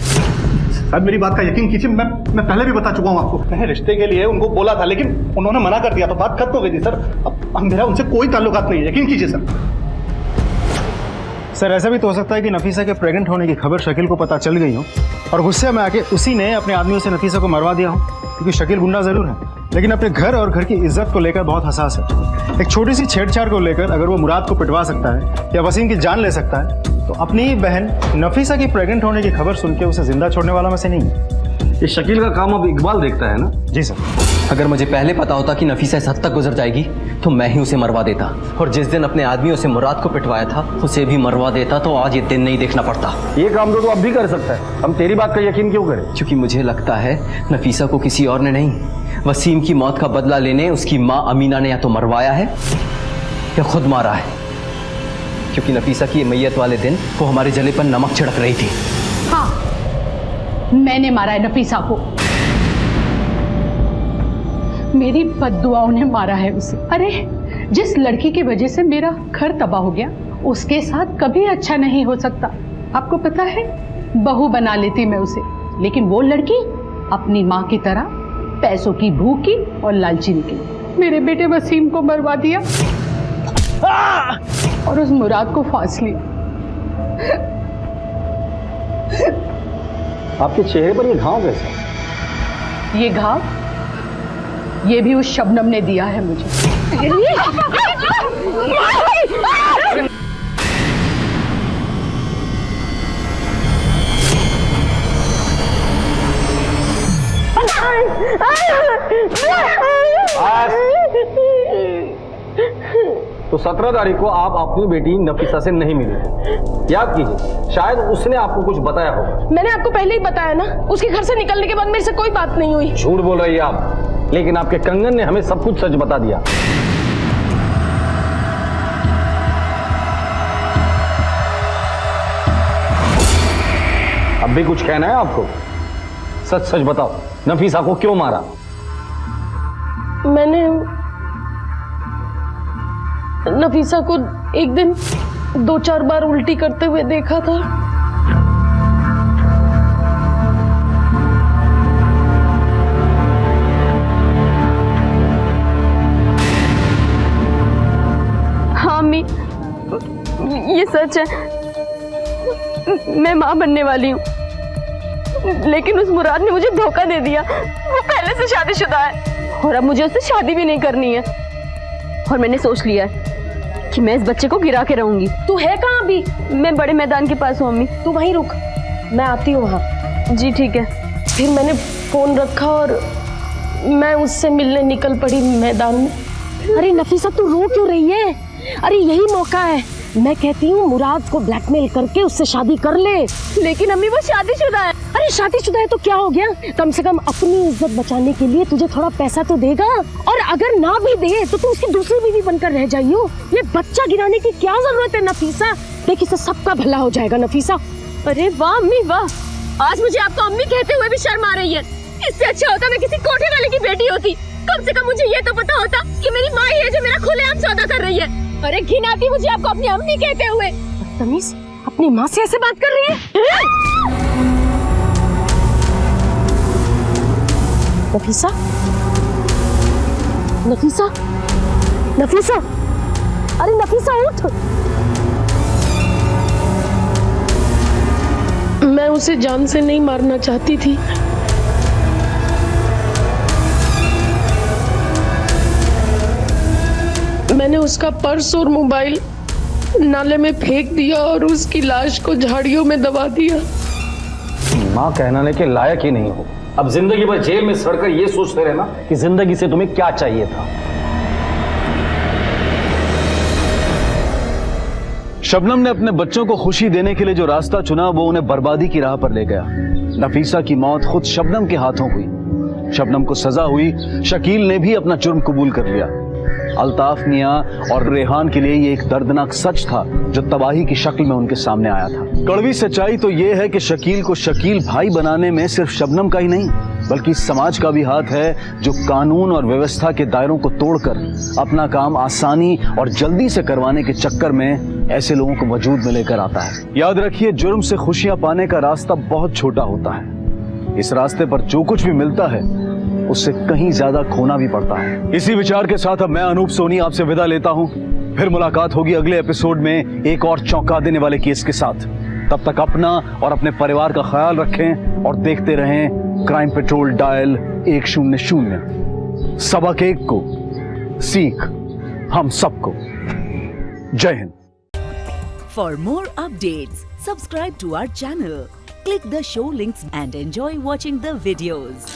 सर मेरी बात का यकीन कीजिए, मैं पहले भी बता चुका हूँ आपको। मैंने रिश्ते के लिए उनको बोला था, लेकिन उन्होंने मना कर दिया, तो बात खत्म हो गई थी सर। अब मेरा उनसे कोई ताल्लुकात नहीं है, यकीन कीजिए सर। सर ऐसा भी तो हो सकता है कि नफीसा के प्रेग्नेंट होने की खबर शकील को पता चल गई हो, और गुस्से में आके उसी ने अपने आदमियों से नफीसा को मरवा दिया हो, क्योंकि शकील गुंडा जरूर है, लेकिन अपने घर और घर की इज्जत को लेकर बहुत हसास है। एक छोटी सी छेड़छाड़ को लेकर अगर वो मुराद को पिटवा सकता है या वसीम की जान ले सकता है, तो अपनी ही बहन नफीसा की प्रेग्नेंट होने की खबर सुन के उसे जिंदा छोड़ने वाला में से नहीं है। ये शकील का काम अब इकबाल देखता है ना? जी सर। अगर मुझे पहले पता होता कि नफीसा इस हद तक गुजर जाएगी तो मैं ही उसे मरवा देता, और जिस दिन अपने आदमियों से मुराद को पिटवाया था उसे भी मरवा देता, तो आज ये दिन नहीं देखना पड़ता। ये काम तो अब भी कर सकता है, हम तेरी बात का यकीन क्यों करें? क्योंकि मुझे लगता है नफीसा को किसी और ने नहीं, वसीम की मौत का बदला लेने उसकी माँ अमीना ने या तो मरवाया है या खुद मारा है, क्योंकि नफीसा की मैयत वाले दिन वो हमारे जले पर नमक छिड़क रही थी। हाँ, मैंने मारा है नफीसा को, मेरी बद्दुआओं ने मारा है उसे। अरे जिस लड़की की वजह से मेरा घर तबाह हो गया उसके साथ कभी अच्छा नहीं हो सकता। आपको पता है, बहू बना लेती मैं उसे, लेकिन वो लड़की अपनी माँ की तरह पैसों की भूखी और लालची निकली। मेरे बेटे वसीम को मरवा दिया और उस मुराद को फांस लिया। आपके चेहरे पर ये घाव कैसे? ये घाव ये भी उस शबनम ने दिया है मुझे। तो 17 तारीख को आप अपनी बेटी नफीसा से नहीं मिले थे। याद कीजिए, शायद उसने आपको कुछ बताया होगा। मैंने आपको पहले ही बताया ना, उसके घर से निकलने के बाद मेरे से कोई बात नहीं हुई। झूठ बोल रही है आप, लेकिन आपके कंगन ने हमें सब कुछ सच बता दिया। अब भी कुछ कहना है आपको? सच सच बताओ, नफीसा को क्यों मारा? मैंने नफीसा को एक दिन 2-4 बार उल्टी करते हुए देखा था। हाँ अम्मी, ये सच है, मैं माँ बनने वाली हूँ, लेकिन उस मुराद ने मुझे धोखा दे दिया। वो पहले से शादीशुदा है और अब मुझे उससे शादी भी नहीं करनी है। और मैंने सोच लिया है कि मैं इस बच्चे को गिरा के रहूंगी। तू है कहाँ अभी? मैं बड़े मैदान के पास हूँ अम्मी। तू वहीं रुक, मैं आती हूँ वहाँ। जी ठीक है। फिर मैंने फोन रखा और मैं उससे मिलने निकल पड़ी मैदान में। अरे नफीसा, तू रो क्यों रही है? अरे यही मौका है, मैं कहती हूँ मुराद को ब्लैकमेल करके उससे शादी कर ले। लेकिन अम्मी वो शादीशुदा है। अरे शादीशुदा है तो क्या हो गया, कम से कम अपनी इज्जत बचाने के लिए तुझे थोड़ा पैसा तो देगा। और अगर ना भी दे तो तू उसकी दूसरी बीवी बनकर रह जाइयो। ये बच्चा गिराने की क्या जरूरत है नफीसा? देख, इससे सबका भला हो जाएगा नफीसा। अरे वाह अम्मी वाह, आज मुझे आपको अम्मी कहते हुए भी शर्म आ रही है। इससे अच्छा होता मैं किसी कोठे वाले की बेटी होती। कम से कम मुझे ये तो पता होता कि मेरी माँ ही है जो मेरा खुलेआम सौदा कर रही है। अरे घिन आती मुझे आपको अपनी अम्मी कहते हुए। बदतमीज, अपनी माँ से ऐसे बात कर रही है? नफीसा, नफीसा, नफीसा, अरे नफीसा उठ। मैं उसे जान से नहीं मारना चाहती थी, मैंने उसका पर्स और मोबाइल नाले में फेंक दिया और उसकी लाश को झाड़ियों में दबा दिया। माँ कहने के लायक ही नहीं हो। अब जिंदगी भर जेल में सड़कर ये सोचते रहना कि जिंदगी से तुम्हें क्या चाहिए था। शबनम ने अपने बच्चों को खुशी देने के लिए जो रास्ता चुना वो उन्हें बर्बादी की राह पर ले गया। नफीसा की मौत खुद शबनम के हाथों हुई। शबनम को सजा हुई, शकील ने भी अपना जुर्म कबूल कर लिया। अल्ताफ मियां और रेहान के लिए ये एक दर्दनाक सच था जो तबाही की शक्ल में उनके सामने आया था। कड़वी सच्चाई तो ये है कि शकील को शकील भाई बनाने में सिर्फ शबनम का ही नहीं बल्कि समाज का भी हाथ है, जो कानून और व्यवस्था के दायरों को तोड़कर अपना काम आसानी और जल्दी से करवाने के चक्कर में ऐसे लोगों को वजूद में लेकर आता है। याद रखिए, जुर्म से खुशियां पाने का रास्ता बहुत छोटा होता है। इस रास्ते पर जो कुछ भी मिलता है उससे कहीं ज्यादा खोना भी पड़ता है। इसी विचार के साथ अब मैं अनूप सोनी आपसे विदा लेता हूं। फिर मुलाकात होगी अगले एपिसोड में एक और चौंका देने वाले केस के साथ। तब तक अपना और अपने परिवार का ख्याल रखें और देखते रहें क्राइम पेट्रोल डायल 100। सबक एक को, सीख हम सबको। जय Hind. For more updates, subscribe to our channel, click the show links and enjoy watching the videos.